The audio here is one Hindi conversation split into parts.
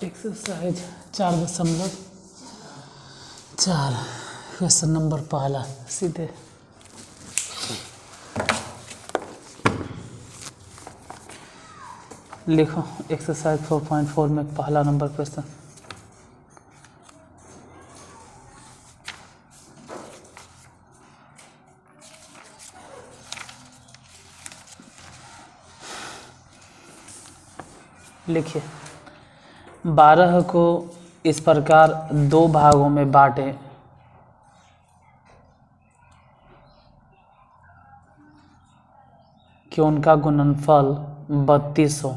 एक्सरसाइज 4.4 क्वेश्चन नंबर पहला सीधे लिखो। एक्सरसाइज 4.4 में पहला नंबर क्वेश्चन। लिखिए 12 को इस प्रकार दो भागों में बांटें कि उनका गुणनफल 32 हो।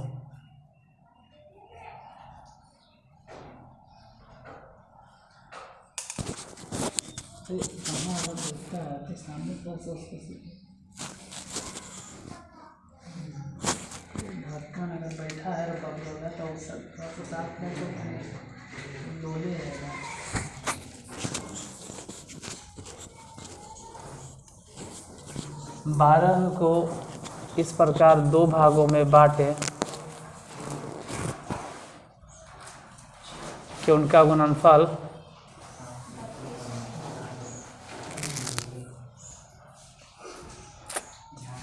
अगर बैठा है तो साथ में लोले है। 12 को इस प्रकार दो भागों में बांटे कि उनका गुणनफल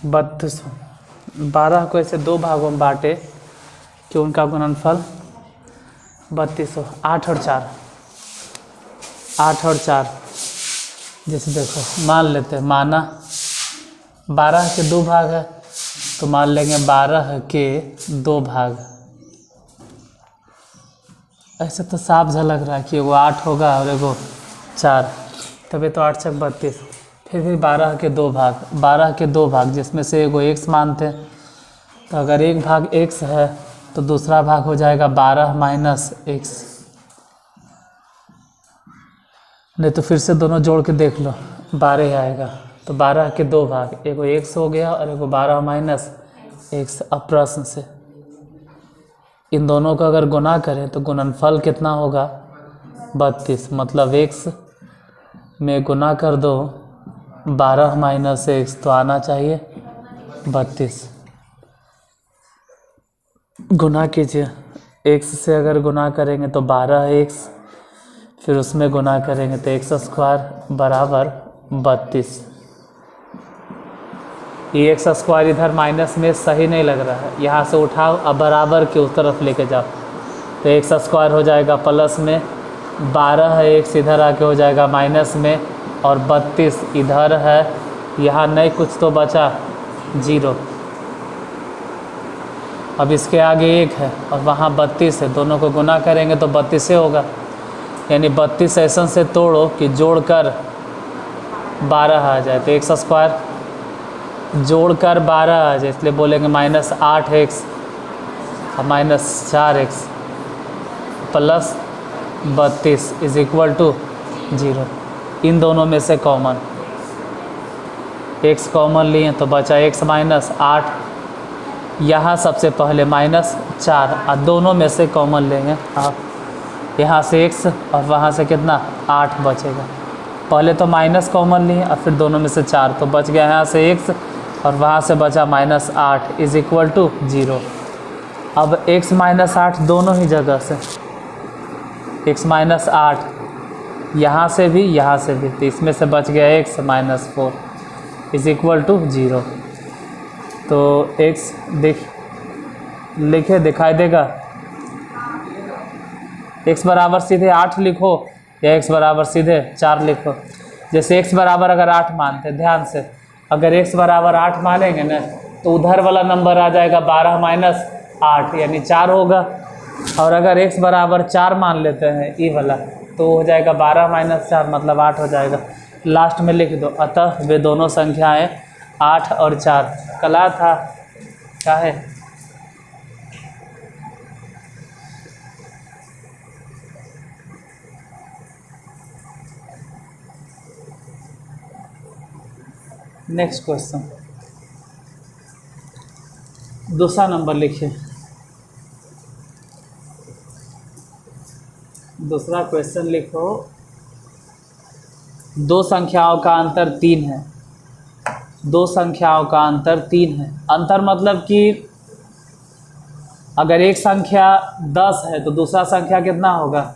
32 हो। 12 को ऐसे दो भागों में बांटे कि उनका गुणनफल 32 हो। 8 और 4 जैसे देखो मान लेते हैं, माना 12 के दो भाग है तो मान लेंगे 12 के दो भाग। ऐसे तो साफ झलक रहा है कि एगो 8 होगा और एगो 4, तभी तो 8 छक 32। फिर भी 12 के दो भाग जिसमें से एगो x मानते हैं, तो अगर एक भाग x है तो दूसरा भाग हो जाएगा 12 माइनस x। नहीं तो फिर से दोनों जोड़ के देख लो 12 आएगा। तो 12 के दो भाग, एगो x हो गया और एगो 12 माइनस x। अब प्रश्न से इन दोनों को अगर गुना करें तो गुणनफल कितना होगा 32। मतलब x में गुना कर दो 12 माइनस x तो आना चाहिए 32। गुना कीजिए, x से अगर गुना करेंगे तो 12x, फिर उसमें गुना करेंगे तो x स्क्वायर बराबर 32। ये x स्क्वायर इधर माइनस में सही नहीं लग रहा है, यहाँ से उठाओ अब बराबर के उस तरफ लेके जाओ तो x स्क्वायर हो जाएगा प्लस में, 12 है x इधर आके हो जाएगा माइनस में, और 32 इधर है, यहाँ नहीं कुछ तो बचा 0। अब इसके आगे 1 है और वहाँ 32 है, दोनों को गुना करेंगे तो 32 होगा। यानी 32 ऐसा से तोड़ो कि जोड़कर 12 आ जाए, तो x स्क्वायर जोड़कर 12 आ जाए, इसलिए बोलेंगे माइनस 8x और minus 4x plus 32 is equal to 0। इन दोनों में से कॉमन x कॉमन लिए तो बचा x माइनस 8, यहाँ सबसे पहले माइनस 4 और दोनों में से कॉमन लेंगे आप, यहाँ से x और वहाँ से कितना 8 बचेगा। पहले तो माइनस कॉमन लिए और फिर दोनों में से 4, तो बच गया यहाँ से x और वहाँ से बचा माइनस 8 इज इक्वल टू 0। अब x माइनस 8 दोनों ही जगह से, x माइनस 8 यहाँ से भी तो इसमें से बच गया x minus 4 is equal to 0। तो x लिखे दिखाई देगा, x बराबर सीधे 8 लिखो या x बराबर सीधे 4 लिखो। जैसे x बराबर अगर 8 मानते, ध्यान से अगर x बराबर 8 मानेंगे ना तो उधर वाला नंबर आ जाएगा 12 माइनस 8 यानी 4 होगा, और अगर x बराबर 4 मान लेते हैं ये वाला तो हो जाएगा 12 माइनस 4 मतलब 8 हो जाएगा। लास्ट में लिख दो, अतः वे दोनों संख्याएं 8 और 4 कला था क्या है। नेक्स्ट क्वेश्चन, दूसरा नंबर लिखिए। दूसरा क्वेश्चन लिखो, दो संख्याओं का अंतर 3 है। दो संख्याओं का अंतर 3 है। अंतर मतलब कि अगर एक संख्या 10 है तो दूसरा संख्या कितना होगा?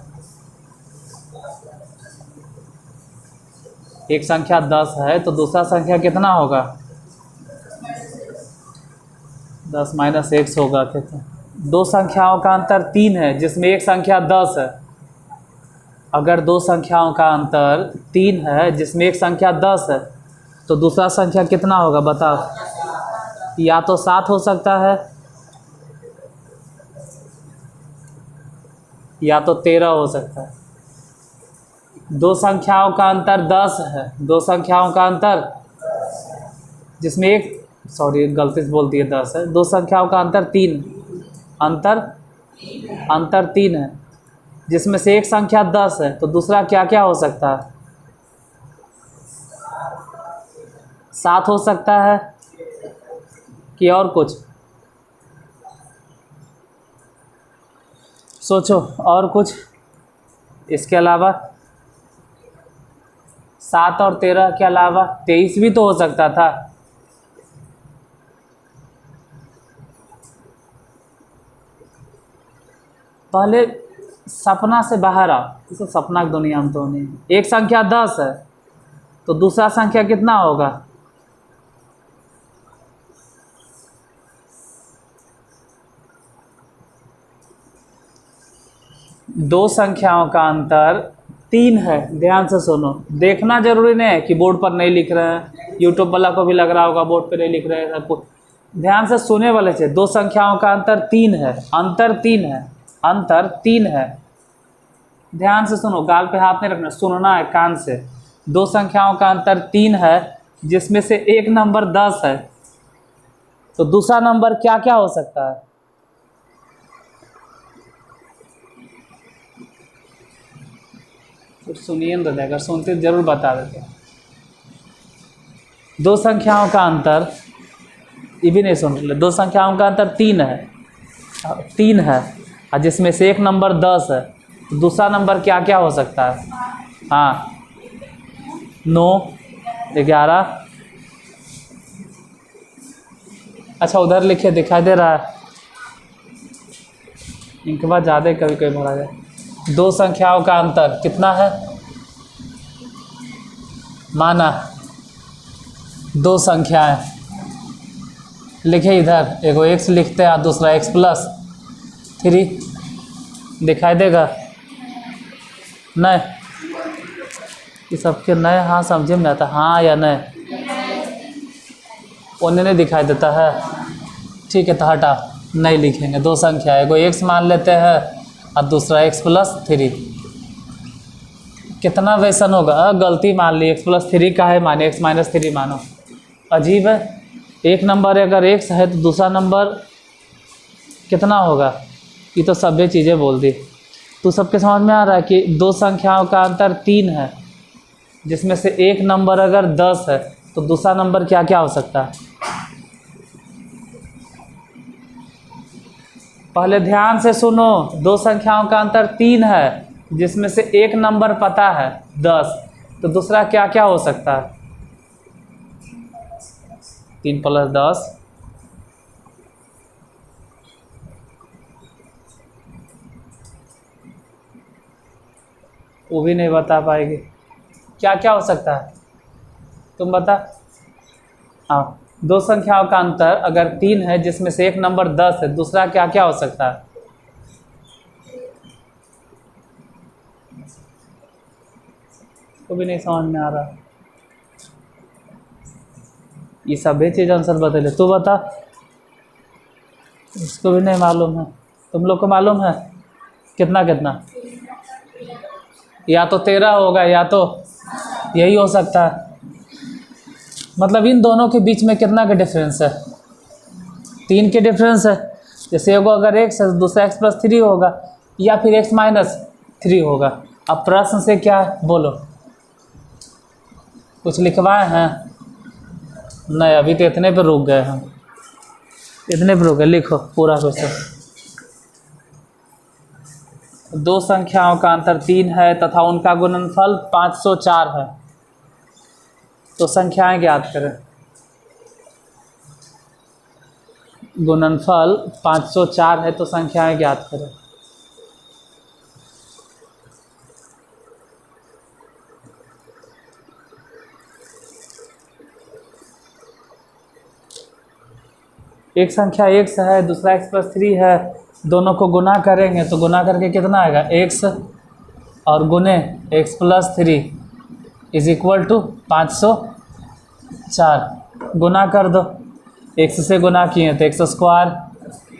एक संख्या 10 है तो दूसरा संख्या कितना होगा? 10 - x होगा। कितना? दो संख्याओं का अंतर 3 है जिसमें एक संख्या 10 है। अगर दो संख्याओं का अंतर 3 है जिसमें एक संख्या 10 है तो दूसरा संख्या कितना होगा बताओ? या तो 7 हो सकता है या तो 13 हो सकता है। दो संख्याओं का अंतर 10 है, दो संख्याओं का अंतर जिसमें एक गलती से बोल दिए 10 है। दो संख्याओं का अंतर 3 अंतर 3 है जिसमें से एक संख्या 10 है तो दूसरा क्या क्या हो सकता है? 7 हो सकता है कि और कुछ? सोचो और कुछ इसके अलावा। 7 और 13 के अलावा 23 भी तो हो सकता था। पहले सपना से बाहर आओ। इसे सपना की दुनिया में तो नहीं। एक संख्या 10 है तो दूसरा संख्या कितना होगा? दो संख्याओं का अंतर 3 है। ध्यान से सुनो, देखना जरूरी नहीं है कि बोर्ड पर नहीं लिख रहे हैं। यूट्यूब वाला को भी लग रहा होगा बोर्ड पे नहीं लिख रहे हैं सब कुछ। ध्यान से सुने वाले से, दो संख्याओं का अंतर 3 है। अंतर 3 है। ध्यान से सुनो, गाल पे हाथ नहीं रखना, सुनना है कान से। दो संख्याओं का अंतर 3 है जिसमें से एक नंबर 10 है तो दूसरा नंबर क्या क्या हो सकता है? कुछ सुनिए न, अगर सुनते जरूर बता देते। दो संख्याओं का अंतर, ये भी नहीं सुन रहे। दो संख्याओं का अंतर 3 है और जिसमें से एक नंबर 10 है तो दूसरा नंबर क्या क्या हो सकता है? हाँ, 9, 11। अच्छा उधर लिखे दिखाई दे रहा है, इनके बाद ज़्यादा कभी कभी भरा जाए। दो संख्याओं का अंतर कितना है? माना दो संख्याएं लिखे इधर, एगो x लिखते हैं और दूसरा x+3 दिखाई देगा? नहीं, ये सबके नए हाँ समझे में आता, हाँ या नहीं? उन्हें नहीं दिखाई देता है। ठीक है तो हटा, नहीं लिखेंगे। दो संख्या एगो x मान लेते हैं और दूसरा x+3। कितना वैसन होगा? गलती मान ली, x+3 का है माने x-3 मानो। अजीब है, एक नंबर अगर x है तो दूसरा नंबर कितना होगा? ये तो सभी चीज़ें बोल दी। तो सबके समझ में आ रहा है कि दो संख्याओं का अंतर 3 है जिसमें से एक नंबर अगर 10 है तो दूसरा नंबर क्या क्या हो सकता है? पहले ध्यान से सुनो, दो संख्याओं का अंतर 3 है जिसमें से एक नंबर पता है 10 तो दूसरा क्या क्या हो सकता है? 3 + 10 वो भी नहीं बता पाएगी। क्या क्या हो सकता है तुम बता। हाँ, दो संख्याओं का अंतर अगर 3 है जिसमें से एक नंबर 10 है, दूसरा क्या क्या हो सकता है? को भी नहीं समझ में आ रहा। ये सभी चीज़ आंसर बता। तू बता, इसको भी नहीं मालूम है। तुम लोग को मालूम है कितना कितना? या तो 13 होगा या तो यही हो सकता है। मतलब इन दोनों के बीच में कितना का डिफरेंस है? 3 के डिफरेंस है। जैसे एगो अगर x है दूसरा x+3 होगा या फिर x-3 होगा। अब प्रश्न से क्या बोलो, कुछ लिखवाए हैं? नहीं, अभी तो इतने पे रुक गए हम, इतने पे रुक गए। लिखो पूरा क्वेश्चन। दो संख्याओं का अंतर 3 है तथा उनका गुणनफल 504 है तो संख्याएं ज्ञात करें। गुणनफल 504 है तो संख्याएं ज्ञात करें। एक संख्या x है, दूसरा x+3 है, दोनों को गुना करेंगे तो गुना करके कितना आएगा x और गुने x+3 इज इक्वल टू 504। गुना कर दो, x से गुना किए तो x²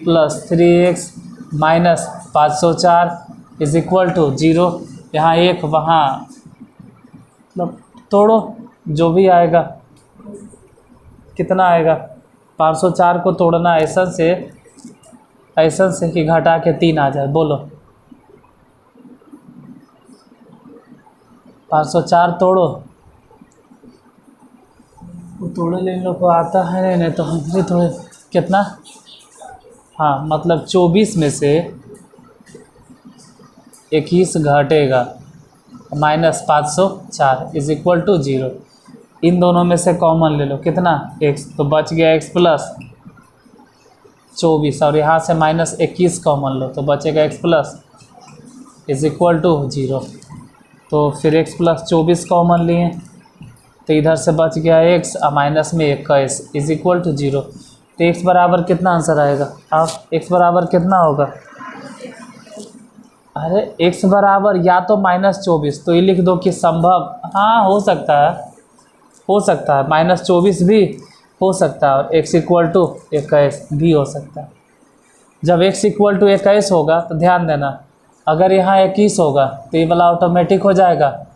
+ 3x minus 504 is equal to 0। यहाँ एक वहाँ मतलब तोड़ो, जो भी आएगा कितना आएगा 504 को तोड़ना ऐसा से कि घटा के 3 आ जाए। बोलो 504 तोड़ो, वो तोड़े लेने लोग को आता है नहीं तो हम भी थोड़े कितना, हाँ मतलब 24 में से 21 घटेगा माइनस 504 इज इक्वल टू 0। इन दोनों में से कॉमन ले लो, कितना x, तो बच गया x प्लस 24 और यहाँ से माइनस 21 कॉमन लो तो बचेगा x plus is equal to 0। तो फिर x प्लस 24 कॉमन लिए तो इधर से बच गया x और माइनस में 21 इज इक्वल टू 0। तो x बराबर कितना आंसर आएगा, आप x बराबर कितना होगा, अरे x बराबर या तो -24, तो ये लिख दो कि संभव, हाँ हो सकता है -24 भी हो सकता है और x इक्वल टू 21 भी हो सकता है। जब x इक्वल टू 21 होगा तो ध्यान देना, अगर यहाँ 21 होगा तो ये वाला ऑटोमेटिक हो जाएगा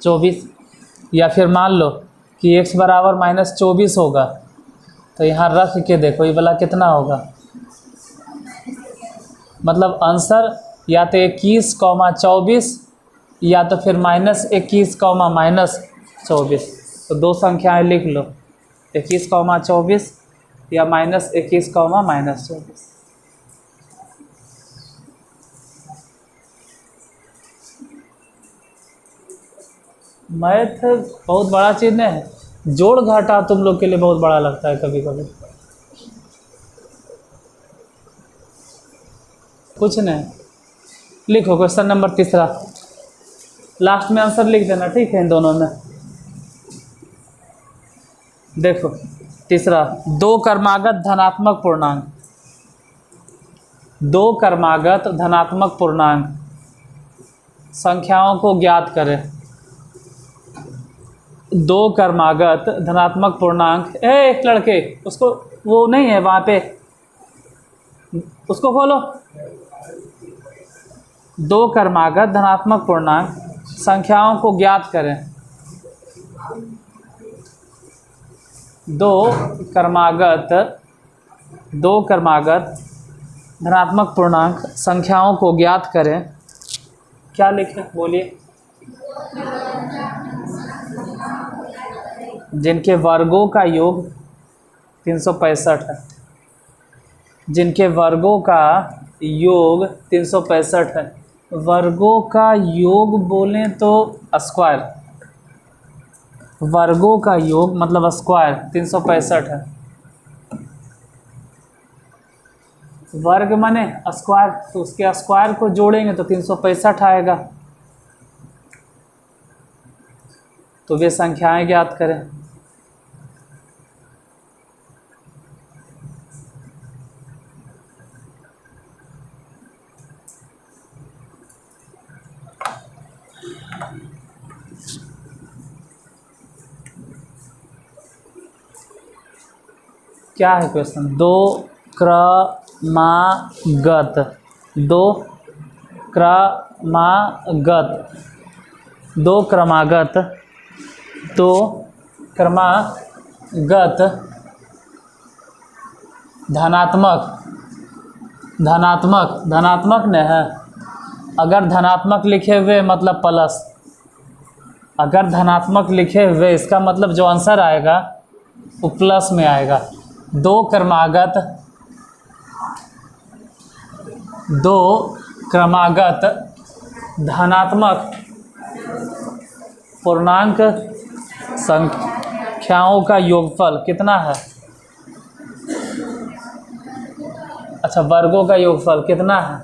24, या फिर मान लो कि x बराबर -24 होगा तो यहाँ रख के देखो ये वाला कितना होगा, मतलब आंसर या तो 21,24 या तो फिर -21,-24। तो दो संख्याएं लिख लो, 21,24 या -21,-24। मैथ बहुत बड़ा चीज़ नहीं है, जोड़ घाटा तुम लोग के लिए बहुत बड़ा लगता है कभी कभी, कुछ नहीं। लिखो क्वेश्चन नंबर 3, लास्ट में आंसर लिख देना, ठीक है। इन दोनों में देखो, तीसरा, दो क्रमागत धनात्मक पूर्णांक संख्याओं को ज्ञात करें। दो क्रमागत धनात्मक पूर्णांक, एक लड़के उसको वो नहीं है वहाँ पे, उसको खोलो। दो क्रमागत धनात्मक पूर्णांक संख्याओं को ज्ञात करें। दो क्रमागत धनात्मक पूर्णांक संख्याओं को ज्ञात करें। क्या लिखें बोलिए, जिनके वर्गों का योग 365 है, जिनके वर्गों का योग 365 है। वर्गों का योग बोलें तो स्क्वायर, वर्गों का योग मतलब स्क्वायर 365 है। वर्ग माने स्क्वायर, तो उसके स्क्वायर को जोड़ेंगे तो 365 आएगा। तो वे संख्याएं ज्ञात करें। क्या है क्वेश्चन, दो क्रमागत धनात्मक न है। अगर धनात्मक लिखे हुए मतलब प्लस, अगर धनात्मक लिखे हुए इसका मतलब जो आंसर आएगा वो प्लस में आएगा। दो क्रमागत धनात्मक पूर्णांक संख्याओं का योगफल कितना है, अच्छा, वर्गों का योगफल कितना है?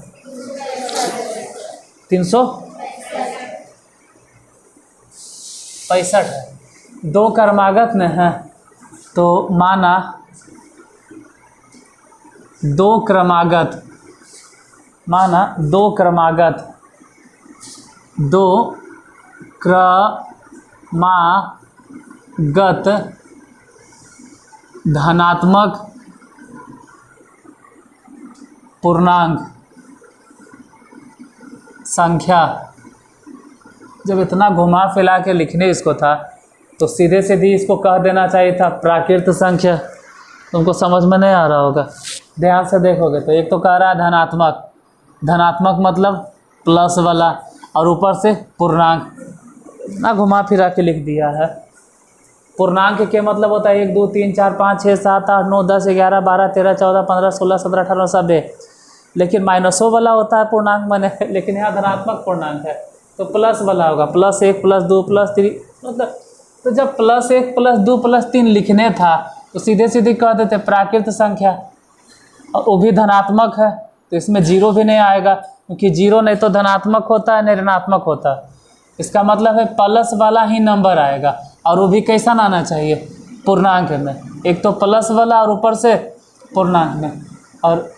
365 है। दो क्रमागत में है तो माना दो क्रमागत धनात्मक पूर्णांक संख्या। जब इतना घुमा फिरा के लिखने इसको था तो सीधे सीधे इसको कह देना चाहिए था प्राकृत संख्या। तुमको समझ में नहीं आ रहा होगा, ध्यान से देखोगे तो एक तो कह रहा है धनात्मक मतलब प्लस वाला, और ऊपर से पूर्णांक, ना घुमा फिरा के लिख दिया है। पूर्णांक के मतलब होता है 1 2 3 4 5 6 7 8 9 10 11 12 13 14 15 16 17 18 सब है, लेकिन माइनसों वाला होता है पूर्णांक बने, लेकिन यहाँ धनात्मक पूर्णांक है तो प्लस वाला होगा, +1 +2 +3 मतलब। तो जब +1 +2 +3 लिखने था तो सीधे सीधे कह देते प्राकृत संख्या, और वो भी धनात्मक है तो इसमें जीरो भी नहीं आएगा, क्योंकि जीरो नहीं तो धनात्मक होता है नहीं ऋणात्मक होता है। इसका मतलब है प्लस वाला ही नंबर आएगा, और वो भी कैसा आना चाहिए? पूर्णांक में, एक तो प्लस वाला और ऊपर से पूर्णांक में। और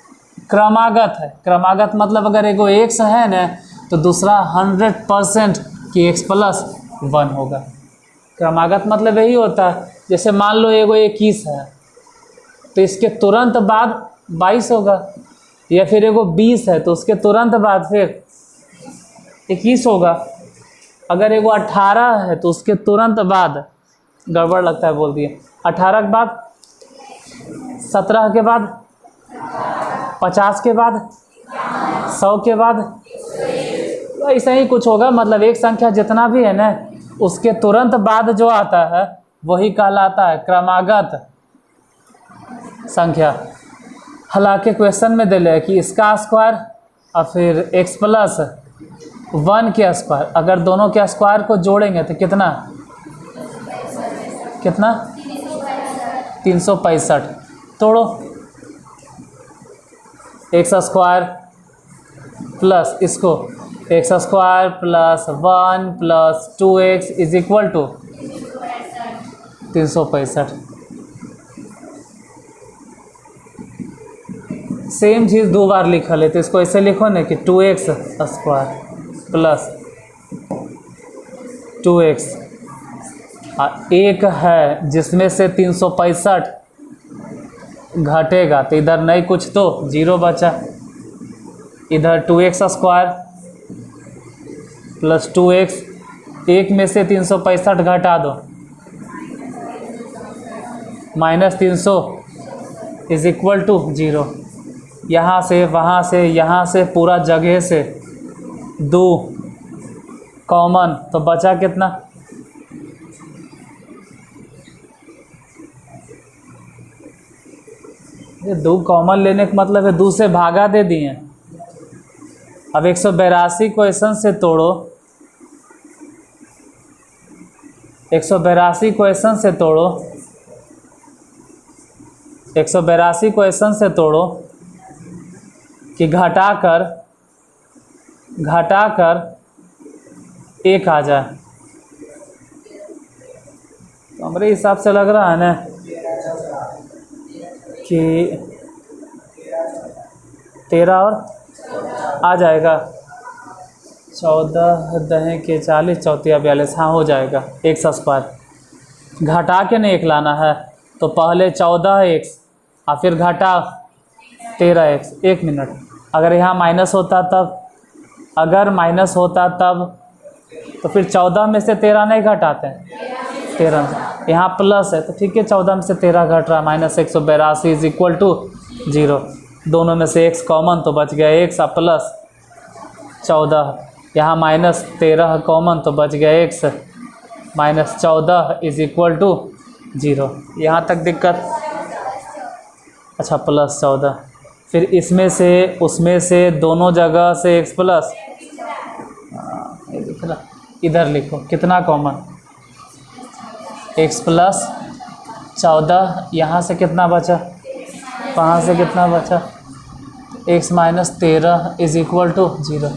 क्रमागत है, क्रमागत मतलब अगर एगो x है ना तो दूसरा 100% कि x + 1 होगा। क्रमागत मतलब यही होता है, जैसे मान लो एगो 21 है तो इसके तुरंत बाद 22 होगा, या फिर एगो 20 है तो उसके तुरंत बाद फिर 21 होगा। अगर एगो 18 है तो उसके तुरंत बाद, गड़बड़ लगता है बोल दिए, 18 के बाद 17 के बाद 50 के बाद 100 के बाद, तो ऐसा ही कुछ होगा। मतलब एक संख्या जितना भी है ना उसके तुरंत बाद जो आता है वही कहलाता है क्रमागत संख्या। हालांकि क्वेश्चन में दे ले कि इसका स्क्वायर और फिर x + 1 के स्क्वायर, अगर दोनों के स्क्वायर को जोड़ेंगे तो कितना 365। तोड़ो, x² प्लस इसको x² + 1 + 2x = 365। सेम चीज़ दो बार लिखल है तो इसको ऐसे लिखो ना कि 2x² + 2x, एक है जिसमें से 365 घटेगा तो इधर नहीं कुछ तो 0 बचा, इधर 2x² + 2x, एक में से 365 घटा दो -300 = 0। यहाँ से वहाँ से यहाँ से पूरा जगह से 2 कॉमन, तो बचा कितना? ये 2 कॉमन लेने का मतलब है 2 से भागा दे दिए। अब 182 क्वेश्चन से तोड़ो, 182 क्वेश्चन से तोड़ो, 182 क्वेश्चन से तोड़ो कि घटाकर 1 आ जाए। तो हमारे हिसाब से लग रहा है ना कि 13 और आ जाएगा, 14 दहें के 40 चौथिया 42, हाँ हो जाएगा। x² घटा के नहीं 1 लाना है तो पहले 14x और फिर घटा 13x। 1 मिनट, अगर यहाँ माइनस होता तब, अगर माइनस होता तब तो फिर 14 में से 13 नहीं घटाते हैं, 13 यहाँ प्लस है तो ठीक है, 14 में से 13 घट रहा, -182 = 0। दोनों में से x कॉमन तो बच गया x और प्लस 14, यहाँ -13 कॉमन तो बच गया x, -14 = 0। यहाँ तक दिक्कत? अच्छा, +14, फिर इसमें से उसमें से दोनों जगह से x प्लस, इधर लिखो कितना कॉमन, x + 14, यहाँ से कितना बचा, वहाँ से कितना बचा x minus 13 is equal to 0।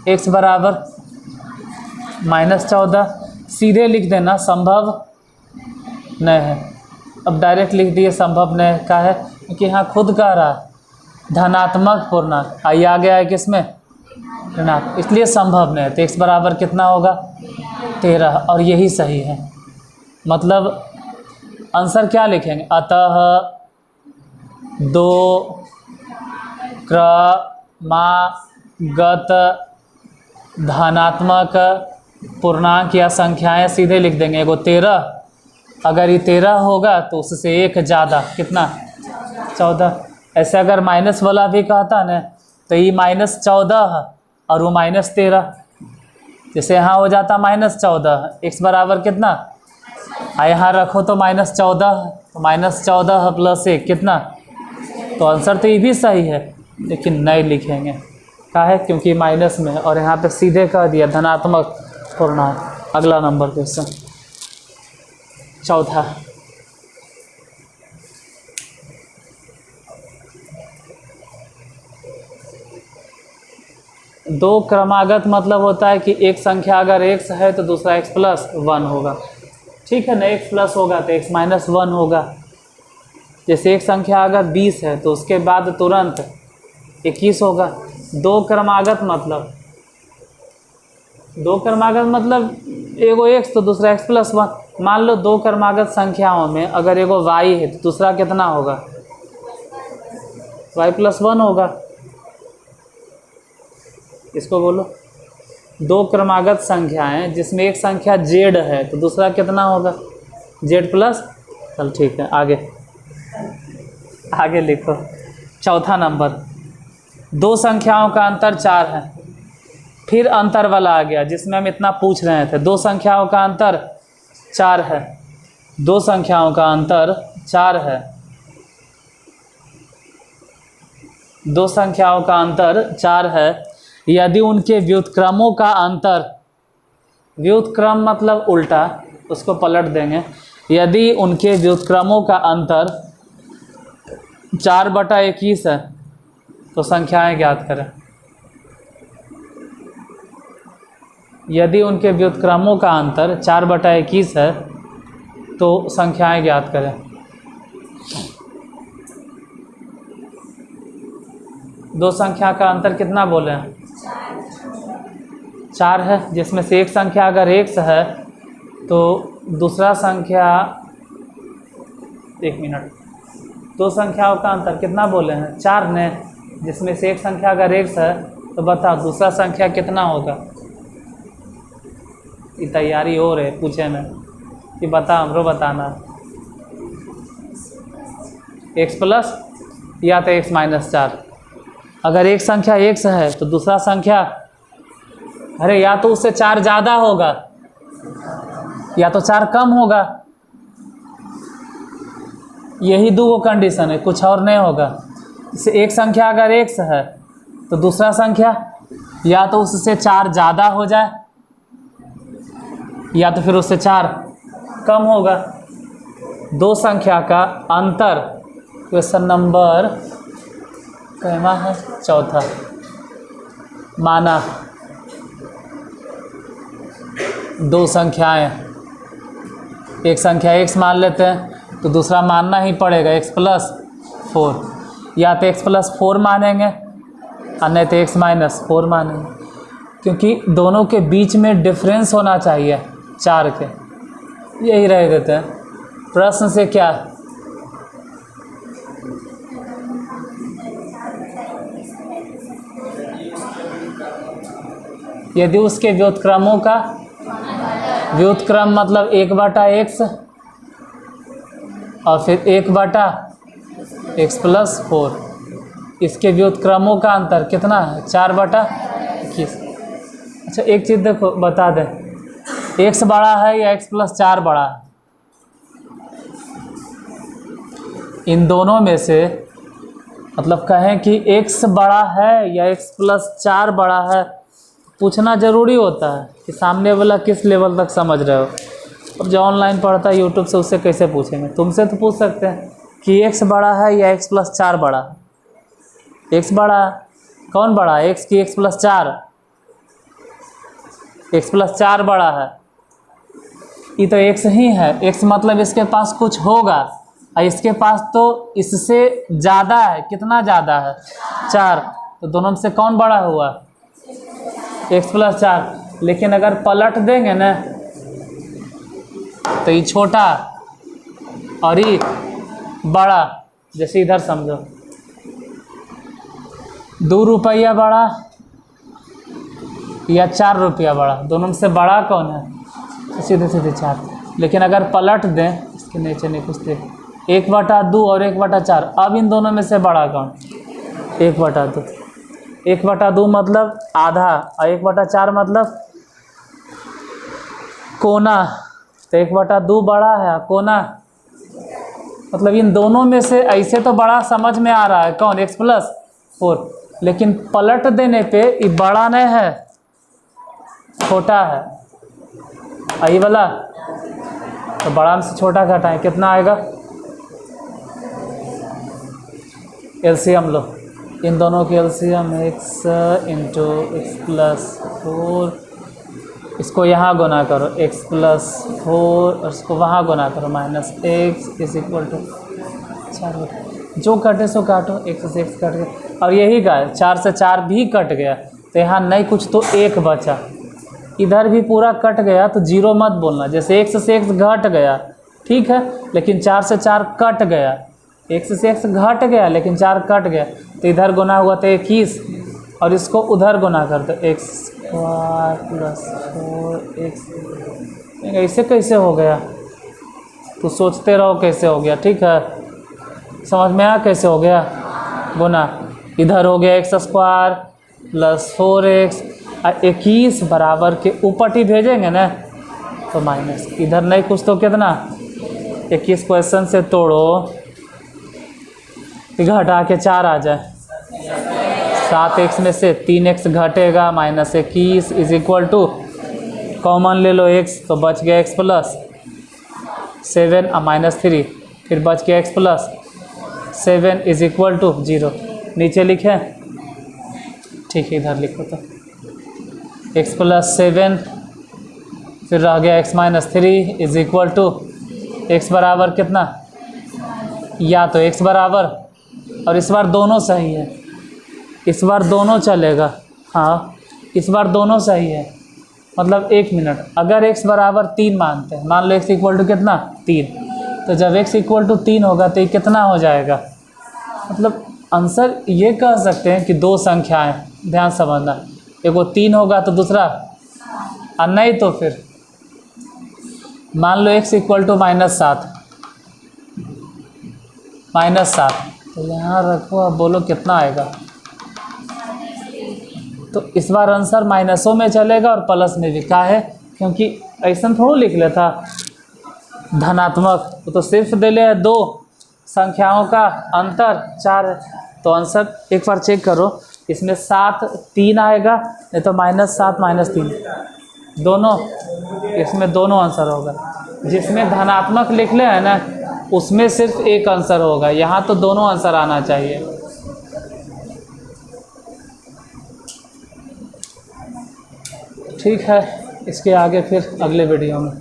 x बराबर -14 सीधे लिख देना, संभव नहीं है। अब डायरेक्ट लिख दिए संभव नहीं का है, क्योंकि यहाँ खुद कह रहा है धनात्मक पूर्णांक, आइए आ गया है किसमें ऋणात्मक, इसलिए संभव नहीं है। तो x बराबर कितना होगा 13, और यही सही है। मतलब आंसर क्या लिखेंगे, अतः 2 क्रमागत धनात्मक पूर्णांक या संख्याएं सीधे लिख देंगे। एगो 13, अगर ये 13 होगा तो उससे एक ज़्यादा कितना 14। ऐसे अगर माइनस वाला भी कहता ना तो ये -14 और वो -13, जैसे यहाँ हो जाता -14, x बराबर कितना, यहाँ रखो तो -14, तो -14 प्लस 1 कितना, तो आंसर तो ये भी सही है, लेकिन नहीं लिखेंगे क्या है, क्योंकि माइनस में, और यहाँ पे सीधे कह दिया धनात्मक पूर्णांक। अगला नंबर क्वेश्चन चौथा, दो क्रमागत मतलब होता है कि एक संख्या अगर x है तो दूसरा x प्लस 1 होगा, ठीक है ना। x प्लस होगा तो x माइनस 1 होगा। जैसे एक संख्या अगर 20 है तो उसके बाद तुरंत 21 होगा। दो क्रमागत मतलब एगो x तो दूसरा x प्लस 1। मान लो दो क्रमागत संख्याओं में अगर एगो y है तो दूसरा कितना होगा, y प्लस 1 होगा। इसको बोलो दो क्रमागत संख्याएं जिसमें एक संख्या z है तो दूसरा कितना होगा, z प्लस, चल ठीक है आगे लिखो। चौथा नंबर, दो संख्याओं का अंतर 4 है। फिर अंतर वाला आ गया जिसमें हम इतना पूछ रहे थे। दो संख्याओं का अंतर 4 है, दो संख्याओं का अंतर 4 है, दो संख्याओं का अंतर 4 है। यदि उनके व्युत्क्रमों का अंतर, व्युत्क्रम मतलब उल्टा, उसको पलट देंगे। यदि उनके व्युत्क्रमों का अंतर 4/21 है तो संख्याएं ज्ञात करें। यदि उनके व्युत्क्रमों का अंतर 4/21 है तो संख्याएं ज्ञात करें। दो संख्या का अंतर कितना बोले हैं, 4 है, जिसमें से एक संख्या अगर x है तो दूसरा संख्या, एक मिनट, दो संख्याओं का अंतर कितना बोले हैं 4 ने, जिसमें से एक संख्या अगर x है तो बताओ दूसरा संख्या कितना होगा। ये तैयारी हो रही पूछे में कि बता, हमरो बताना, x प्लस या तो x माइनस 4। अगर एक संख्या x है तो दूसरा संख्या, अरे या तो उससे 4 ज़्यादा होगा या तो 4 कम होगा। यही दो कंडीशन है, कुछ और नहीं होगा। जैसे एक संख्या अगर x है तो दूसरा संख्या या तो उससे 4 ज़्यादा हो जाए या तो फिर उससे 4 कम होगा। दो संख्या का अंतर, क्वेश्चन नंबर कहना है चौथा, माना दो संख्याएं, एक संख्या x मान लेते हैं तो दूसरा मानना ही पड़ेगा x प्लस 4, या तो x प्लस 4 मानेंगे और नहीं तो x माइनस 4 मानेंगे, क्योंकि दोनों के बीच में डिफरेंस होना चाहिए 4 के। यही रह देते हैं। प्रश्न से क्या, यदि उसके व्युत्क्रमों का, व्युत्क्रम मतलब 1/x और फिर 1/x प्लस 4, इसके व्युत्क्रमों का अंतर कितना है 4/21। अच्छा एक चीज़ देखो बता दें, x बड़ा है या x प्लस 4 बड़ा है, इन दोनों में से मतलब कहें कि x बड़ा है या x प्लस 4 बड़ा है, पूछना ज़रूरी होता है कि सामने वाला किस लेवल तक समझ रहे हो। अब जो ऑनलाइन पढ़ता है यूट्यूब से, उससे कैसे पूछेंगे, तुमसे तो पूछ सकते हैं कि x बड़ा है या x प्लस 4 बड़ा है। एक्स बड़ा है। कौन बड़ा है? एक्स की एक्स प्लस 4, एक्स प्लस 4 बड़ा है। ये तो एक्स ही है, एक्स मतलब इसके पास कुछ होगा, और इसके पास तो इससे ज़्यादा है। कितना ज़्यादा है? 4। तो दोनों में से कौन बड़ा हुआ? X plus 4। लेकिन अगर पलट देंगे ना तो ये छोटा और ये बड़ा। जैसे इधर समझो, 2 रुपया बड़ा या 4 रुपया बड़ा, दोनों में से बड़ा कौन है? तो सीधे सीधे 4। लेकिन अगर पलट दें, इसके नीचे नहीं पूछते, 1/2 और 1/4, अब इन दोनों में से बड़ा कौन? 1/2। 1/2 मतलब आधा, और 1/4 मतलब कोना। तो 1/2 बड़ा है, कोना मतलब इन दोनों में से ऐसे तो बड़ा समझ में आ रहा है कौन? x plus 4। लेकिन पलट देने पे ये बड़ा नहीं है, छोटा है। आई वाला तो बड़ा में से छोटा घटाएं, कितना आएगा? एलसीएम लो, इन दोनों की LCM x into x plus 4। इसको यहाँ गुना करो x प्लस 4 और इसको वहाँ गुना करो minus x is equal to 4। जो कटे सो काटो, x से x कट गया, और यही का 4 से 4 भी कट गया, तो यहाँ नहीं कुछ तो 1 बचा। इधर भी पूरा कट गया तो 0 मत बोलना। जैसे x से x घट गया, ठीक है, लेकिन 4 से 4 कट गया। x से x घट गया लेकिन 4 कट गया, तो इधर गुना हुआ तो 21, और इसको उधर गुना कर दो x² प्लस 4x। ऐसे कैसे हो गया? तो सोचते रहो कैसे हो गया, ठीक है? समझ में आया कैसे हो गया? गुना इधर हो गया x² प्लस 4x, 21 बराबर के ऊपर ही भेजेंगे ना तो माइनस, इधर नहीं कुछ तो कितना? 21 क्वेश्चन से तोड़ो, घटा के 4 आ जाए, 7x में से 3x घटेगा, minus 21 is equal to, common ले लो x, तो बच गया x प्लस 7 और माइनस 3, फिर बच गया x plus 7 is equal to 0। नीचे लिखें, ठीक है, इधर लिखो तो x प्लस 7, फिर रह गया x minus 3 is equal to x बराबर कितना? या तो x बराबर, और इस बार दोनों सही है, इस बार दोनों चलेगा। हाँ, इस बार दोनों सही है, मतलब 1 मिनट, अगर x बराबर 3 मानते हैं, मान लो x इक्वल टू कितना? 3, तो जब x इक्वल टू 3 होगा तो ये कितना हो जाएगा? मतलब आंसर ये कह सकते हैं कि 2 संख्याएं, ध्यान समझना, एगो 3 होगा तो दूसरा, और नहीं तो फिर मान लो x इक्वल टू -7, -7, तो यहाँ रखो, अब बोलो कितना आएगा? तो इस बार आंसर माइनसों में चलेगा और प्लस में भी। का है? क्योंकि ऐसा थोड़ा लिख लेता धनात्मक, तो सिर्फ दे ले 2 संख्याओं का अंतर 4 है। तो आंसर एक बार चेक करो, इसमें 7 3 आएगा, नहीं तो -7 -3 दोनों, इसमें दोनों आंसर होगा। जिसमें धनात्मक लिख ले है ना, उसमें सिर्फ एक आंसर होगा, यहाँ तो दोनों आंसर आना चाहिए। ठीक है, इसके आगे फिर अगले वीडियो में।